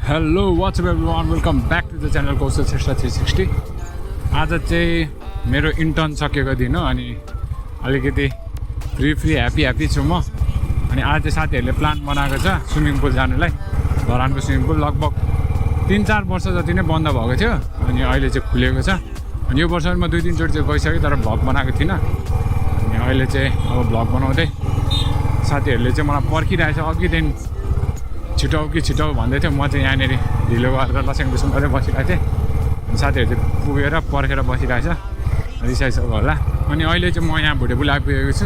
Hello what's up everyone welcome back to the channel Kaushal Shrestha 360। आज चाहिँ मेरो इन्टर्न सकेको दिन हो अनि अलिकति फ्री ह्याप्पी छु म। अनि आज चाहिँ साथीहरूले प्लान बनाएको छ स्विमिङ पुल जानुलाई। धरानको स्विमिङ पुल लगभग 3-4 वर्ष जति नै बन्द भएको थियो अनि अहिले चाहिँ खुलेको छ। अनि यो वर्ष म 2-3 चोटि चाहिँ गइसकेँ तर भ्लग बनाएको थिइनँ। अनि अहिले चाहिँ अब भ्लग बनाउँदै साथीहरूले चाहिँ मलाई पर्खिरहेछ अघिदेखि छिटो भन्दै थियो। म चाहिँ यहाँनिर ढिलो गरेर लसेङ लुसुङ गरेर बसिरहेको थिएँ। अनि साथीहरू चाहिँ पुगेर पर्खेर बसिरहेछ रिसाइसक्यो होला। अनि अहिले चाहिँ म यहाँ भुटेपुल आइपुगेको छु।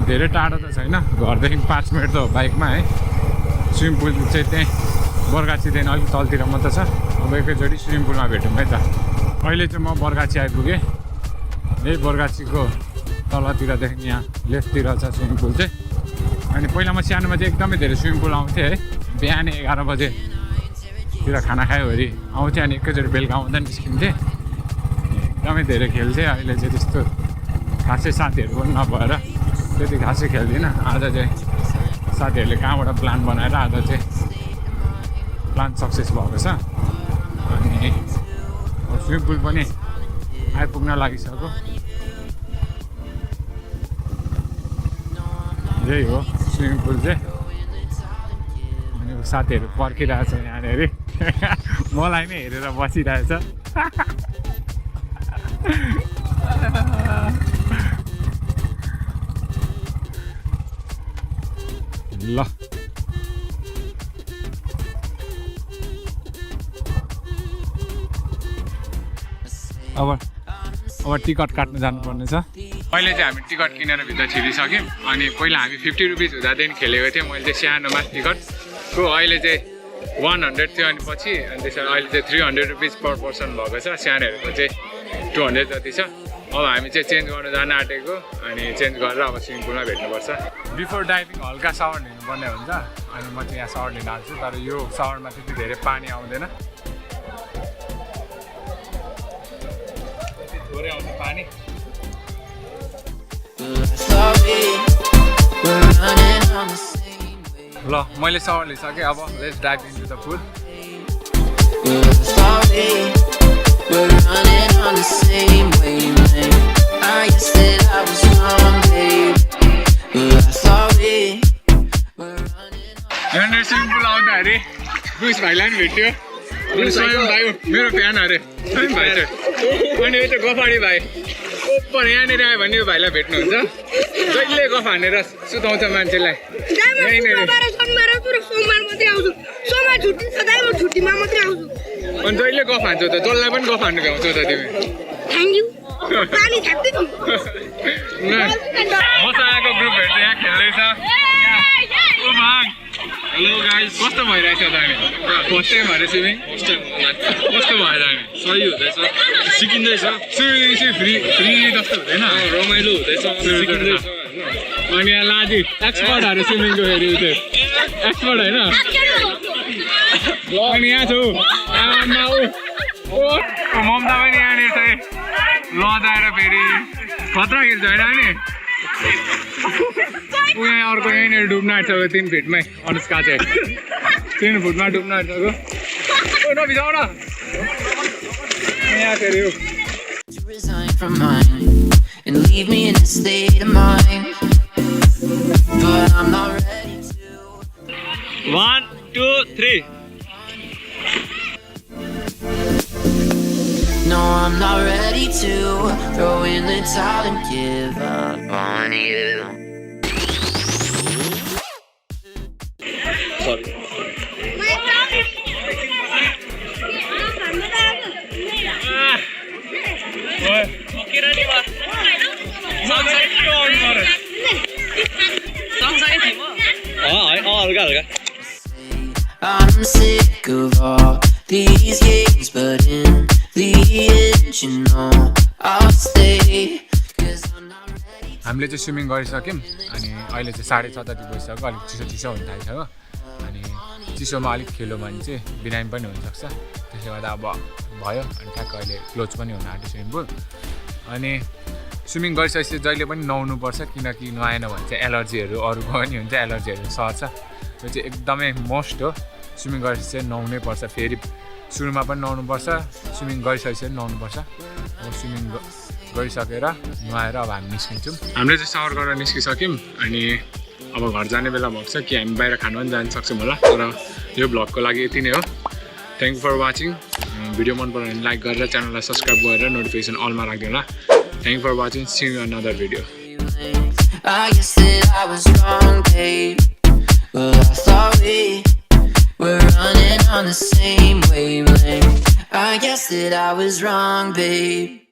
धेरै टाढो त छैन, घरदेखि 5 मिनट त हो बाइकमा है। स्विमिङ पुल चाहिँ त्यहीँ बरगाछीदेखि अलिक तलतिर मात्र छ। अब एकैचोटि स्विमिङ पुलमा भेटौँ है त। अहिले चाहिँ म बरगाछी आइपुगेँ। यही बरगाछीको तलतिरदेखि यहाँ लेफ्टतिर छ स्विमिङ पुल चाहिँ। अनि पहिला म सानोमा चाहिँ एकदमै धेरै स्विमिङ पुल आउँथेँ है। बिहान 11 बजेतिर खाना खायोभरि आउँथेँ अनि एकैचोटि बेलुका आउँदा निस्किन्थेँ। एकदमै धेरै खेल्थेँ। अहिले चाहिँ त्यस्तो खासै साथीहरू पनि नभएर त्यति खासै खेल्दिनँ। आज चाहिँ साथीहरूले कहाँबाट प्लान बनाएर आज चाहिँ प्लान सक्सेस भएको छ। अनि स्विमिङ पुल पनि आइपुग्न लागिसक्यो। यही हो स्विमिङ पुल चाहिँ। साथीहरू पर्खिरहेछ यहाँनिर मलाई नै हेरेर बसिरहेछ। ल अब टिकट काट्नु जानुपर्ने छ। अहिले चाहिँ हामी टिकट किनेर भित्र छिरिसक्यौँ। अनि पहिला हामी 50 रुपिस हुँदादेखि खेलेको थियौँ। मैले चाहिँ सानोमा टिकटको अहिले चाहिँ 100 थियो अनि पछि अनि त्यसरी अहिले चाहिँ 300 रुपिस पर पर्सन भएको छ। सानोहरूको चाहिँ 200 जति छ। अब हामी चाहिँ चेन्ज गर्नु जान आँटेको अनि चेन्ज गरेर अब स्विमिङ पुलमा भेट्नुपर्छ। बिफोर डाइभिङ हल्का सावर लिनुपर्ने हुन्छ। अनि म चाहिँ यहाँ सावर लिन हाल्छु तर यो सावरमा त्यति धेरै पानी आउँदैन, थोरै आउँछ पानी। ल मैले सावर लिइसकेँ। अब लेट्स डाइभ इन्टु द पुल। यहाँनिर स्विमिङ पुल आउँदाखेरि रुइस भाइलाई पनि भेट्यो। स्वयं भाइ मेरो फ्यान अरे स्वयं भाइ चाहिँ। अनि यो चाहिँ गफाडी भाइ ओपर यहाँनिर आयो भने यो भाइलाई भेट्नुहुन्छ। जहिले गफ हानेर सुताउँछ मान्छेलाई। अनि जहिले गफ हान्छौ त, जसलाई पनि गफ हान्नु भ्याउँछौ त तिमी। मसँगको ग्रुप भेट्छ यहाँ खेल्दैछ। हेलो गाइस, कस्तो भइरहेछ त हामी? फर्स्ट टाइम भएर स्विमिङ कस्तो भएर हामी? सही हुँदैछ, सिकिँदैछ। स्विमिङ चाहिँ फ्री जस्तो हुँदैन, रमाइलो हुँदैछ, सिकिँदैछ। अनि यहाँ लाजी एक्सपर्टहरू स्विमिङको फेरि त्यो एक्सपर्ट होइन। अनि यहाँ छु ममता पनि यहाँनिर चाहिँ लजाएर फेरि खतरा खेल्छ होइन नि। यहाँ अर्को यहीँनिर डुब्न आँटिसक्यो 3 फिटमै। अनुष्का चाहिँ 3 फुटमा डुब्न आँटिसक्यो। नबिजाउ न यहाँ फेरि 1 2 3 No, I'm not ready to throw in the towel and give up on you. Sorry. I'm sick of all these games, but in the end, you know I'll stay. हामीले चाहिँ स्विमिङ गरिसक्यौँ। अनि अहिले चाहिँ 7:30 बजिसक्यो। अलिक चिसो हुन थालिसक्यो। अनि चिसोमा अलिक खेल्यो भने चाहिँ बिरामी पनि हुनसक्छ। त्यसले गर्दा अब भयो। अनि ठ्याक्क अहिले क्लोज पनि हुन आँट्यो स्विमिङ पुल। अनि स्विमिङ गरिसकेपछि जहिले पनि नुहाउनुपर्छ किनकि नुहाएन भने चाहिँ एलर्जीहरू अरूको पनि हुन्छ, एलर्जीहरू सर्छ। यो चाहिँ एकदमै मोस्ट हो स्विमिङ गरेपछि चाहिँ नुहाउनै पर्छ फेरि सुरुमा पनि नुहाउनुपर्छ स्विमिङ गरिसकेपछि पनि नुहाउनुपर्छ अब स्विमिङ गरिसकेर नुहाएर अब हामी निस्किन्छौँ हामीले चाहिँ सावर गरेर निस्किसक्यौँ अनि अब घर जाने बेला भएको छ कि हामी बाहिर खानु पनि जान सक्छौँ होला तर यो भ्लगको लागि यति नै हो thank you for watching video मन पऱ्यो भने लाइक गरेर च्यानललाई सब्सक्राइब गरेर नोटिफिकेसन अलमा राखिदिनु होला thank you for watching see you another video I guess that I was wrong, babe. Well, I thought we were running on the same wavelength. I guess that I was wrong, babe.